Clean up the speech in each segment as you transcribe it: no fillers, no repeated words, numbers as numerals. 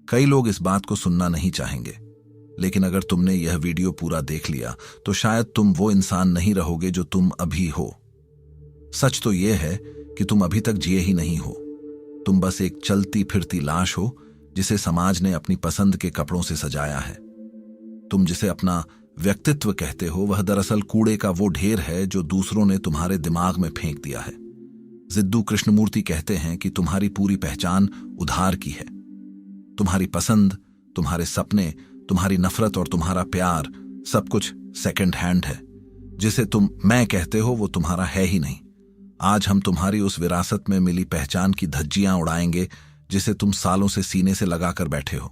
कई लोग इस बात को सुनना नहीं चाहेंगे, लेकिन अगर तुमने यह वीडियो पूरा देख लिया तो शायद तुम वो इंसान नहीं रहोगे जो तुम अभी हो। सच तो यह है कि तुम अभी तक जिए ही नहीं हो। तुम बस एक चलती फिरती लाश हो जिसे समाज ने अपनी पसंद के कपड़ों से सजाया है। तुम जिसे अपना व्यक्तित्व कहते हो वह दरअसल कूड़े का वो ढेर है जो दूसरों ने तुम्हारे दिमाग में फेंक दिया है। जिद्दू कृष्णमूर्ति कहते हैं कि तुम्हारी पूरी पहचान उधार की है। तुम्हारी पसंद, तुम्हारे सपने, तुम्हारी नफरत और तुम्हारा प्यार सब कुछ सेकंड हैंड है। जिसे तुम मैं कहते हो वो तुम्हारा है ही नहीं। आज हम तुम्हारी उस विरासत में मिली पहचान की धज्जियां उड़ाएंगे जिसे तुम सालों से सीने से लगाकर बैठे हो।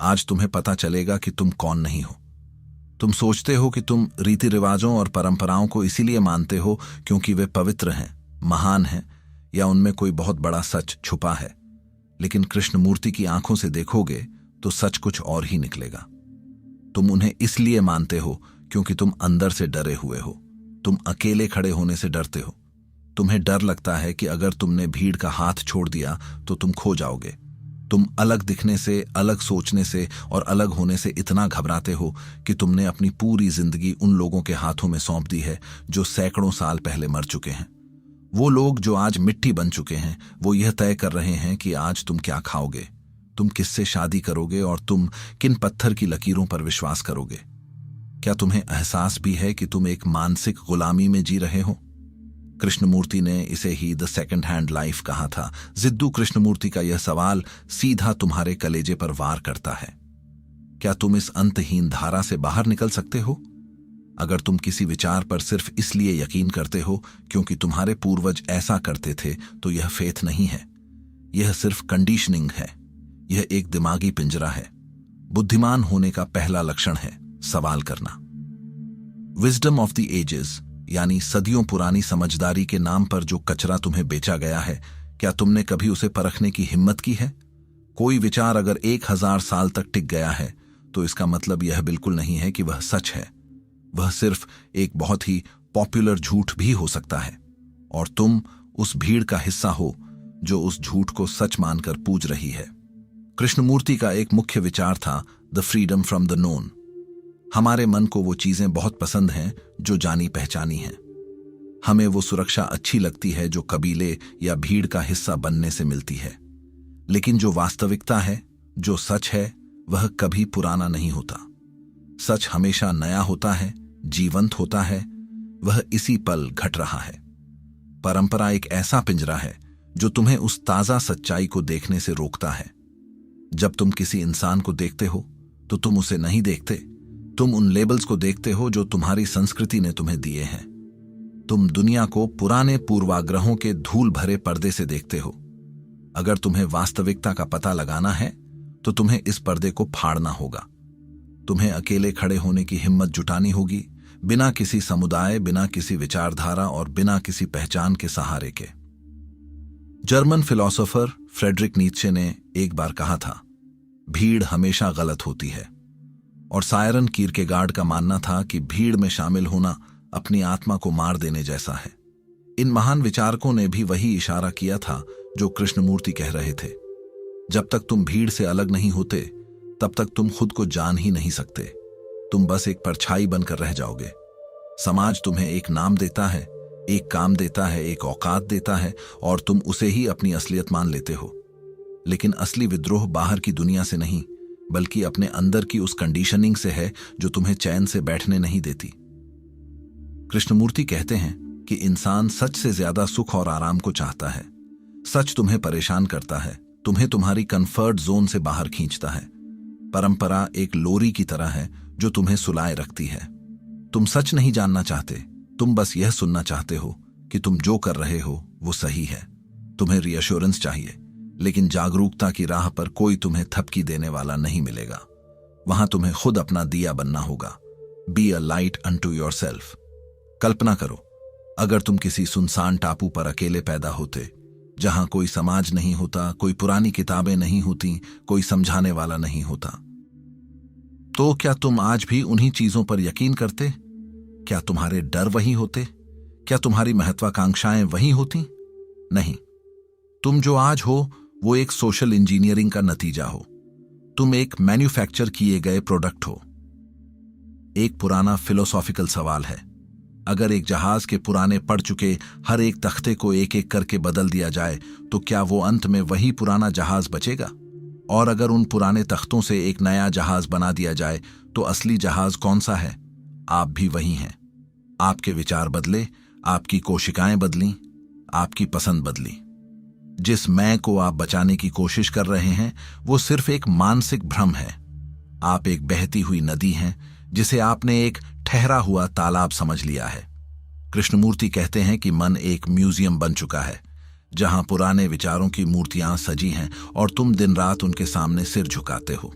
आज तुम्हें पता चलेगा कि तुम कौन नहीं हो। तुम सोचते हो कि तुम रीति रिवाजों और परंपराओं को इसीलिए मानते हो क्योंकि वे पवित्र हैं, महान हैं, या उनमें कोई बहुत बड़ा सच छुपा है। लेकिन कृष्णमूर्ति की आंखों से देखोगे तो सच कुछ और ही निकलेगा। तुम उन्हें इसलिए मानते हो क्योंकि तुम अंदर से डरे हुए हो। तुम अकेले खड़े होने से डरते हो। तुम्हें डर लगता है कि अगर तुमने भीड़ का हाथ छोड़ दिया तो तुम खो जाओगे। तुम अलग दिखने से, अलग सोचने से और अलग होने से इतना घबराते हो कि तुमने अपनी पूरी जिंदगी उन लोगों के हाथों में सौंप दी है जो सैकड़ों साल पहले मर चुके हैं। वो लोग जो आज मिट्टी बन चुके हैं, वो यह तय कर रहे हैं कि आज तुम क्या खाओगे, तुम किससे शादी करोगे और तुम किन पत्थर की लकीरों पर विश्वास करोगे। क्या तुम्हें एहसास भी है कि तुम एक मानसिक गुलामी में जी रहे हो? कृष्णमूर्ति ने इसे ही द सेकंड हैंड लाइफ कहा था। जिद्दू कृष्णमूर्ति का यह सवाल सीधा तुम्हारे कलेजे पर वार करता है। क्या तुम इस अंतहीन धारा से बाहर निकल सकते हो? अगर तुम किसी विचार पर सिर्फ इसलिए यकीन करते हो क्योंकि तुम्हारे पूर्वज ऐसा करते थे तो यह फेथ नहीं है, यह सिर्फ कंडीशनिंग है। यह एक दिमागी पिंजरा है। बुद्धिमान होने का पहला लक्षण है सवाल करना। विजडम ऑफ द एजेस यानी सदियों पुरानी समझदारी के नाम पर जो कचरा तुम्हें बेचा गया है, क्या तुमने कभी उसे परखने की हिम्मत की है? कोई विचार अगर 1000 साल तक टिक गया है तो इसका मतलब यह बिल्कुल नहीं है कि वह सच है। वह सिर्फ एक बहुत ही पॉपुलर झूठ भी हो सकता है और तुम उस भीड़ का हिस्सा हो जो उस झूठ को सच मानकर पूज रही है। कृष्णमूर्ति का एक मुख्य विचार था the freedom from the known. हमारे मन को वो चीजें बहुत पसंद हैं जो जानी पहचानी हैं। हमें वो सुरक्षा अच्छी लगती है जो कबीले या भीड़ का हिस्सा बनने से मिलती है। लेकिन जो वास्तविकता है, जो सच है, वह कभी पुराना नहीं होता। सच हमेशा नया होता है, जीवंत होता है। वह इसी पल घट रहा है। परंपरा एक ऐसा पिंजरा है जो तुम्हें उस ताजा सच्चाई को देखने से रोकता है। जब तुम किसी इंसान को देखते हो तो तुम उसे नहीं देखते, तुम उन लेबल्स को देखते हो जो तुम्हारी संस्कृति ने तुम्हें दिए हैं। तुम दुनिया को पुराने पूर्वाग्रहों के धूल भरे पर्दे से देखते हो। अगर तुम्हें वास्तविकता का पता लगाना है तो तुम्हें इस पर्दे को फाड़ना होगा। तुम्हें अकेले खड़े होने की हिम्मत जुटानी होगी, बिना किसी समुदाय, बिना किसी विचारधारा और बिना किसी पहचान के सहारे के। जर्मन फिलोसोफर फ्रेडरिक नीत्शे ने एक बार कहा था, भीड़ हमेशा गलत होती है। और सायरन कीरकेगार्ड का मानना था कि भीड़ में शामिल होना अपनी आत्मा को मार देने जैसा है। इन महान विचारकों ने भी वही इशारा किया था जो कृष्णमूर्ति कह रहे थे। जब तक तुम भीड़ से अलग नहीं होते तब तक तुम खुद को जान ही नहीं सकते। तुम बस एक परछाई बनकर रह जाओगे। समाज तुम्हें एक नाम देता है, एक काम देता है, एक औकात देता है और तुम उसे ही अपनी असलियत मान लेते हो। लेकिन असली विद्रोह बाहर की दुनिया से नहीं बल्कि अपने अंदर की उस कंडीशनिंग से है जो तुम्हें चैन से बैठने नहीं देती। कृष्णमूर्ति कहते हैं कि इंसान सच से ज्यादा सुख और आराम को चाहता है। सच तुम्हें परेशान करता है, तुम्हें तुम्हारी कंफर्ट जोन से बाहर खींचता है। परंपरा एक लोरी की तरह है जो तुम्हें सुलाए रखती है। तुम सच नहीं जानना चाहते, तुम बस यह सुनना चाहते हो कि तुम जो कर रहे हो वो सही है। तुम्हें रीअश्योरेंस चाहिए, लेकिन जागरूकता की राह पर कोई तुम्हें थपकी देने वाला नहीं मिलेगा। वहां तुम्हें खुद अपना दिया बनना होगा। Be a light unto yourself. कल्पना करो, अगर तुम किसी सुनसान टापू पर अकेले पैदा होते, जहां कोई समाज नहीं होता, कोई पुरानी किताबें नहीं होती, कोई समझाने वाला नहीं होता, तो क्या तुम आज भी उन्हीं चीजों पर यकीन करते? क्या तुम्हारे डर वही होते? क्या तुम्हारी महत्वाकांक्षाएं वही होती? नहीं। तुम जो आज हो वो एक सोशल इंजीनियरिंग का नतीजा हो। तुम एक मैन्युफैक्चर किए गए प्रोडक्ट हो। एक पुराना फिलोसॉफिकल सवाल है, अगर एक जहाज के पुराने पड़ चुके हर एक तख्ते को एक एक करके बदल दिया जाए तो क्या वो अंत में वही पुराना जहाज बचेगा? और अगर उन पुराने तख्तों से एक नया जहाज बना दिया जाए तो असली जहाज कौन सा है? आप भी वही हैं। आपके विचार बदले, आपकी कोशिकाएं बदली, आपकी पसंद बदली। जिस मैं को आप बचाने की कोशिश कर रहे हैं वो सिर्फ एक मानसिक भ्रम है। आप एक बहती हुई नदी हैं जिसे आपने एक ठहरा हुआ तालाब समझ लिया है। कृष्णमूर्ति कहते हैं कि मन एक म्यूजियम बन चुका है जहां पुराने विचारों की मूर्तियां सजी हैं और तुम दिन रात उनके सामने सिर झुकाते हो।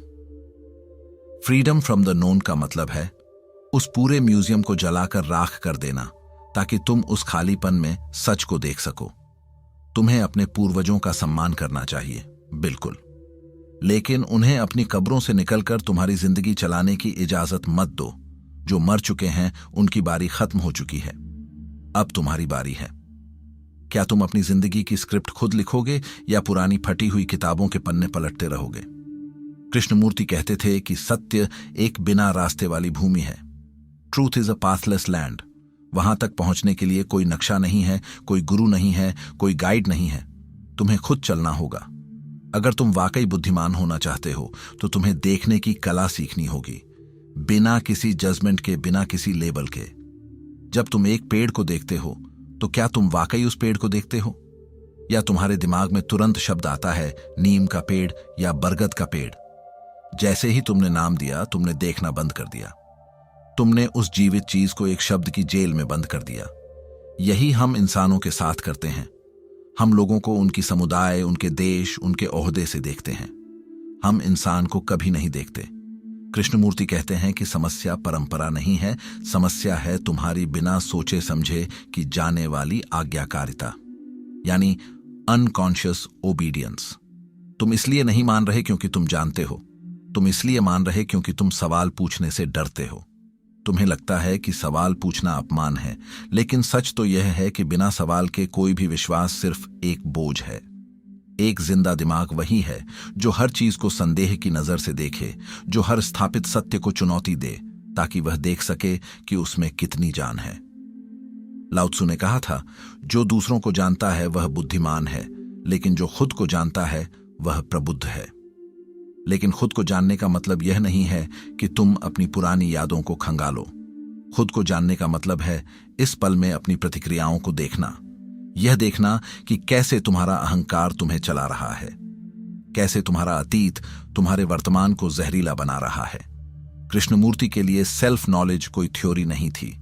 फ्रीडम फ्रॉम द नोन का मतलब है उस पूरे म्यूजियम को जलाकर राख कर देना ताकि तुम उस खालीपन में सच को देख सको। तुम्हें अपने पूर्वजों का सम्मान करना चाहिए, बिल्कुल, लेकिन उन्हें अपनी कब्रों से निकलकर तुम्हारी जिंदगी चलाने की इजाजत मत दो। जो मर चुके हैं उनकी बारी खत्म हो चुकी है, अब तुम्हारी बारी है। क्या तुम अपनी जिंदगी की स्क्रिप्ट खुद लिखोगे या पुरानी फटी हुई किताबों के पन्ने पलटते रहोगे? कृष्णमूर्ति कहते थे कि सत्य एक बिना रास्ते वाली भूमि है। Truth is a pathless land. वहां तक पहुंचने के लिए कोई नक्शा नहीं है, कोई गुरु नहीं है, कोई गाइड नहीं है। तुम्हें खुद चलना होगा। अगर तुम वाकई बुद्धिमान होना चाहते हो तो तुम्हें देखने की कला सीखनी होगी, बिना किसी जजमेंट के, बिना किसी लेबल के। जब तुम एक पेड़ को देखते हो तो क्या तुम वाकई उस पेड़ को देखते हो, या तुम्हारे दिमाग में तुरंत शब्द आता है नीम का पेड़ या बरगद का पेड़? जैसे ही तुमने नाम दिया तुमने देखना बंद कर दिया। तुमने उस जीवित चीज को एक शब्द की जेल में बंद कर दिया। यही हम इंसानों के साथ करते हैं। हम लोगों को उनकी समुदाय, उनके देश, उनके ओहदे से देखते हैं। हम इंसान को कभी नहीं देखते। कृष्णमूर्ति कहते हैं कि समस्या परंपरा नहीं है, समस्या है तुम्हारी बिना सोचे समझे कि जाने वाली आज्ञाकारिता, यानी अनकॉन्शियस ओबीडियंस। तुम इसलिए नहीं मान रहे क्योंकि तुम जानते हो, तुम इसलिए मान रहे क्योंकि तुम सवाल पूछने से डरते हो। तुम्हें लगता है कि सवाल पूछना अपमान है, लेकिन सच तो यह है कि बिना सवाल के कोई भी विश्वास सिर्फ एक बोझ है। एक जिंदा दिमाग वही है जो हर चीज को संदेह की नजर से देखे, जो हर स्थापित सत्य को चुनौती दे ताकि वह देख सके कि उसमें कितनी जान है। लाओ त्सु ने कहा था, जो दूसरों को जानता है वह बुद्धिमान है, लेकिन जो खुद को जानता है वह प्रबुद्ध है। लेकिन खुद को जानने का मतलब यह नहीं है कि तुम अपनी पुरानी यादों को खंगालो। खुद को जानने का मतलब है इस पल में अपनी प्रतिक्रियाओं को देखना, यह देखना कि कैसे तुम्हारा अहंकार तुम्हें चला रहा है, कैसे तुम्हारा अतीत तुम्हारे वर्तमान को जहरीला बना रहा है। कृष्णमूर्ति के लिए सेल्फ नॉलेज कोई थ्योरी नहीं थी,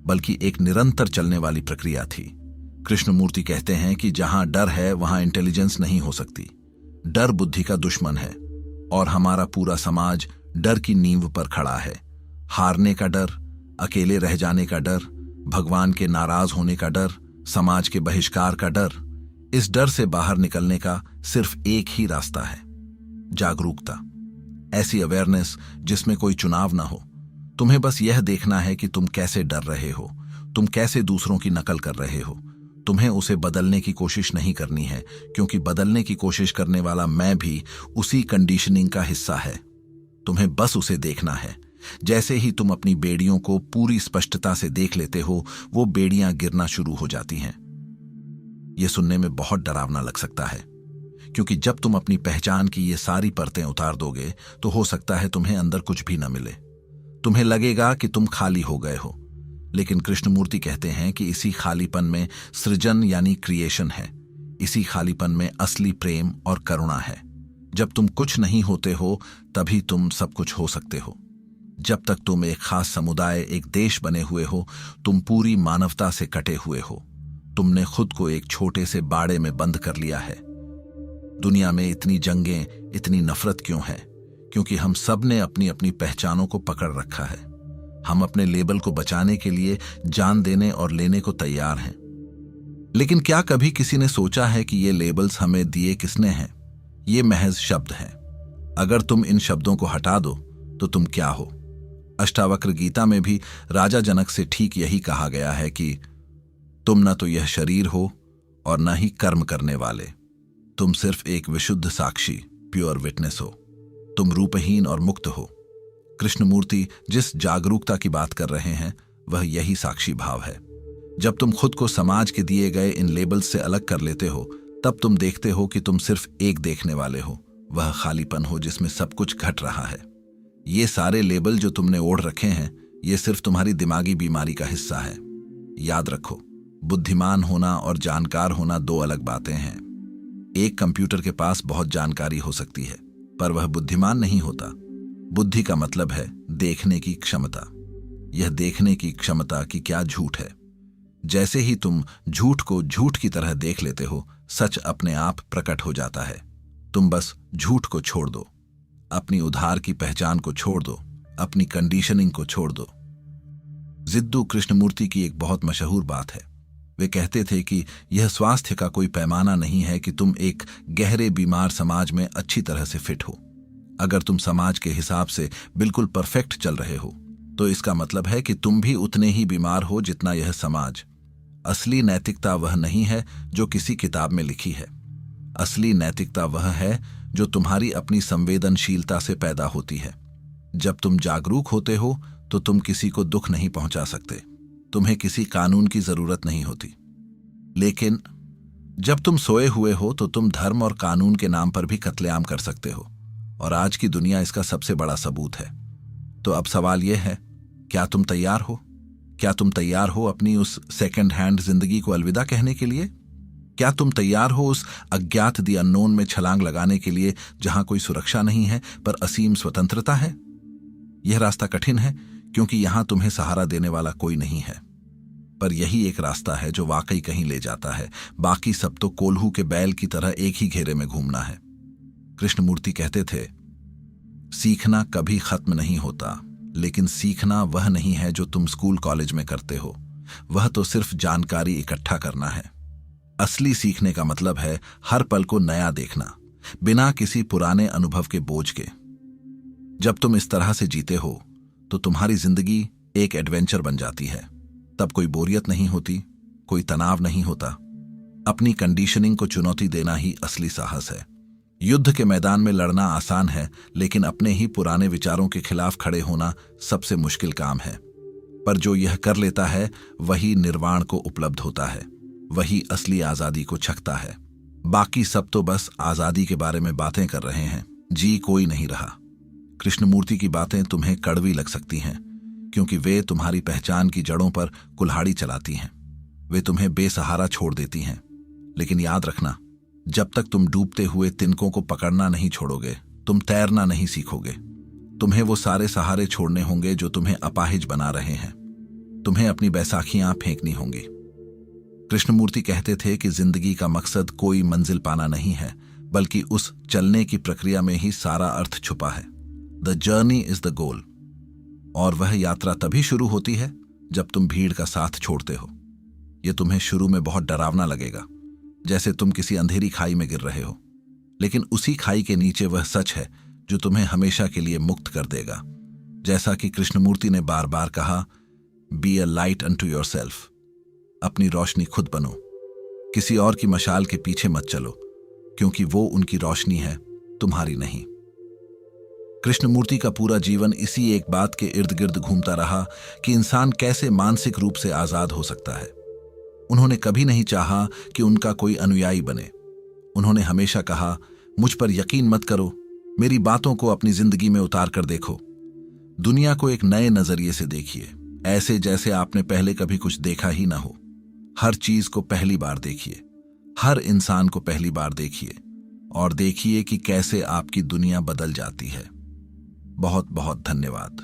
बल्कि एक निरंतर चलने वाली प्रक्रिया थी। कृष्णमूर्ति कहते हैं कि जहां डर है वहां इंटेलिजेंस नहीं हो सकती। डर बुद्धि का दुश्मन है और हमारा पूरा समाज डर की नींव पर खड़ा है। हारने का डर, अकेले रह जाने का डर, भगवान के नाराज होने का डर, समाज के बहिष्कार का डर। इस डर से बाहर निकलने का सिर्फ एक ही रास्ता है, जागरूकता। ऐसी अवेयरनेस जिसमें कोई चुनाव ना हो। तुम्हें बस यह देखना है कि तुम कैसे डर रहे हो, तुम कैसे दूसरों की नकल कर रहे हो। तुम्हें उसे बदलने की कोशिश नहीं करनी है, क्योंकि बदलने की कोशिश करने वाला मैं भी उसी कंडीशनिंग का हिस्सा है। तुम्हें बस उसे देखना है। जैसे ही तुम अपनी बेड़ियों को पूरी स्पष्टता से देख लेते हो, वो बेड़ियां गिरना शुरू हो जाती हैं। यह सुनने में बहुत डरावना लग सकता है, क्योंकि जब तुम अपनी पहचान की ये सारी परतें उतार दोगे तो हो सकता है तुम्हें अंदर कुछ भी न मिले। तुम्हें लगेगा कि तुम खाली हो गए हो। लेकिन कृष्णमूर्ति कहते हैं कि इसी खालीपन में सृजन यानी क्रिएशन है। इसी खालीपन में असली प्रेम और करुणा है। जब तुम कुछ नहीं होते हो तभी तुम सब कुछ हो सकते हो। जब तक तुम एक खास समुदाय, एक देश बने हुए हो, तुम पूरी मानवता से कटे हुए हो। तुमने खुद को एक छोटे से बाड़े में बंद कर लिया है। दुनिया में इतनी जंगें, इतनी नफरत क्यों है? क्योंकि हम सब ने अपनी अपनी पहचानों को पकड़ रखा है। हम अपने लेबल को बचाने के लिए जान देने और लेने को तैयार हैं। लेकिन क्या कभी किसी ने सोचा है कि ये लेबल्स हमें दिए किसने हैं? ये महज शब्द हैं। अगर तुम इन शब्दों को हटा दो तो तुम क्या हो? अष्टावक्र गीता में भी राजा जनक से ठीक यही कहा गया है कि तुम न तो यह शरीर हो और न ही कर्म करने वाले, तुम सिर्फ एक विशुद्ध साक्षी, प्योर विटनेस हो। तुम रूपहीन और मुक्त हो। कृष्णमूर्ति जिस जागरूकता की बात कर रहे हैं वह यही साक्षी भाव है। जब तुम खुद को समाज के दिए गए इन लेबल्स से अलग कर लेते हो, तब तुम देखते हो कि तुम सिर्फ एक देखने वाले हो, वह खालीपन हो जिसमें सब कुछ घट रहा है। ये सारे लेबल जो तुमने ओढ़ रखे हैं, ये सिर्फ तुम्हारी दिमागी बीमारी का हिस्सा है। याद रखो, बुद्धिमान होना और जानकार होना दो अलग बातें हैं। एक कंप्यूटर के पास बहुत जानकारी हो सकती है, पर वह बुद्धिमान नहीं होता। बुद्धि का मतलब है देखने की क्षमता। यह देखने की क्षमता कि क्या झूठ है। जैसे ही तुम झूठ को झूठ की तरह देख लेते हो, सच अपने आप प्रकट हो जाता है। तुम बस झूठ को छोड़ दो, अपनी उधार की पहचान को छोड़ दो, अपनी कंडीशनिंग को छोड़ दो। जिद्दू कृष्णमूर्ति की एक बहुत मशहूर बात है। वे कहते थे कि यह स्वास्थ्य का कोई पैमाना नहीं है कि तुम एक गहरे बीमार समाज में अच्छी तरह से फिट हो। अगर तुम समाज के हिसाब से बिल्कुल परफेक्ट चल रहे हो, तो इसका मतलब है कि तुम भी उतने ही बीमार हो जितना यह समाज। असली नैतिकता वह नहीं है जो किसी किताब में लिखी है। असली नैतिकता वह है जो तुम्हारी अपनी संवेदनशीलता से पैदा होती है। जब तुम जागरूक होते हो तो तुम किसी को दुख नहीं पहुंचा सकते, तुम्हें किसी कानून की जरूरत नहीं होती। लेकिन जब तुम सोए हुए हो तो तुम धर्म और कानून के नाम पर भी कत्लेआम कर सकते हो, और आज की दुनिया इसका सबसे बड़ा सबूत है। तो अब सवाल यह है, क्या तुम तैयार हो? क्या तुम तैयार हो अपनी उस सेकंड हैंड जिंदगी को अलविदा कहने के लिए? क्या तुम तैयार हो उस अज्ञात द अननोन में छलांग लगाने के लिए जहां कोई सुरक्षा नहीं है पर असीम स्वतंत्रता है? यह रास्ता कठिन है क्योंकि यहां तुम्हें सहारा देने वाला कोई नहीं है, पर यही एक रास्ता है जो वाकई कहीं ले जाता है। बाकी सब तो कोल्हू के बैल की तरह एक ही घेरे में घूमना है। कृष्णमूर्ति कहते थे, सीखना कभी खत्म नहीं होता, लेकिन सीखना वह नहीं है जो तुम स्कूल कॉलेज में करते हो। वह तो सिर्फ जानकारी इकट्ठा करना है। असली सीखने का मतलब है हर पल को नया देखना, बिना किसी पुराने अनुभव के बोझ के। जब तुम इस तरह से जीते हो तो तुम्हारी जिंदगी एक एडवेंचर बन जाती है। तब कोई बोरियत नहीं होती, कोई तनाव नहीं होता। अपनी कंडीशनिंग को चुनौती देना ही असली साहस है। युद्ध के मैदान में लड़ना आसान है, लेकिन अपने ही पुराने विचारों के खिलाफ खड़े होना सबसे मुश्किल काम है। पर जो यह कर लेता है वही निर्वाण को उपलब्ध होता है, वही असली आजादी को छकता है। बाकी सब तो बस आजादी के बारे में बातें कर रहे हैं, जी कोई नहीं रहा। कृष्णमूर्ति की बातें तुम्हें कड़वी लग सकती हैं, क्योंकि वे तुम्हारी पहचान की जड़ों पर कुल्हाड़ी चलाती हैं। वे तुम्हें बेसहारा छोड़ देती हैं। लेकिन याद रखना, जब तक तुम डूबते हुए तिनकों को पकड़ना नहीं छोड़ोगे, तुम तैरना नहीं सीखोगे। तुम्हें वो सारे सहारे छोड़ने होंगे जो तुम्हें अपाहिज बना रहे हैं। तुम्हें अपनी बैसाखियां फेंकनी होंगी। कृष्णमूर्ति कहते थे कि जिंदगी का मकसद कोई मंजिल पाना नहीं है, बल्कि उस चलने की प्रक्रिया में ही सारा अर्थ छुपा है। The journey is the goal. और वह यात्रा तभी शुरू होती है जब तुम भीड़ का साथ छोड़ते हो। यह तुम्हें शुरू में बहुत डरावना लगेगा, जैसे तुम किसी अंधेरी खाई में गिर रहे हो, लेकिन उसी खाई के नीचे वह सच है जो तुम्हें हमेशा के लिए मुक्त कर देगा। जैसा कि कृष्णमूर्ति ने बार बार कहा, B a light unto yourself. अपनी रोशनी खुद बनो, किसी और की मशाल के पीछे मत चलो, क्योंकि वो उनकी रोशनी है, तुम्हारी नहीं। कृष्णमूर्ति का पूरा जीवन इसी एक बात के इर्द गिर्द घूमता रहा कि इंसान कैसे मानसिक रूप से आजाद हो सकता है। उन्होंने कभी नहीं चाहा कि उनका कोई अनुयायी बने। उन्होंने हमेशा कहा, मुझ पर यकीन मत करो, मेरी बातों को अपनी जिंदगी में उतार कर देखो। दुनिया को एक नए नजरिए से देखिए, ऐसे जैसे आपने पहले कभी कुछ देखा ही ना हो। हर चीज को पहली बार देखिए, हर इंसान को पहली बार देखिए, और देखिए कि कैसे आपकी दुनिया बदल जाती है। बहुत बहुत धन्यवाद।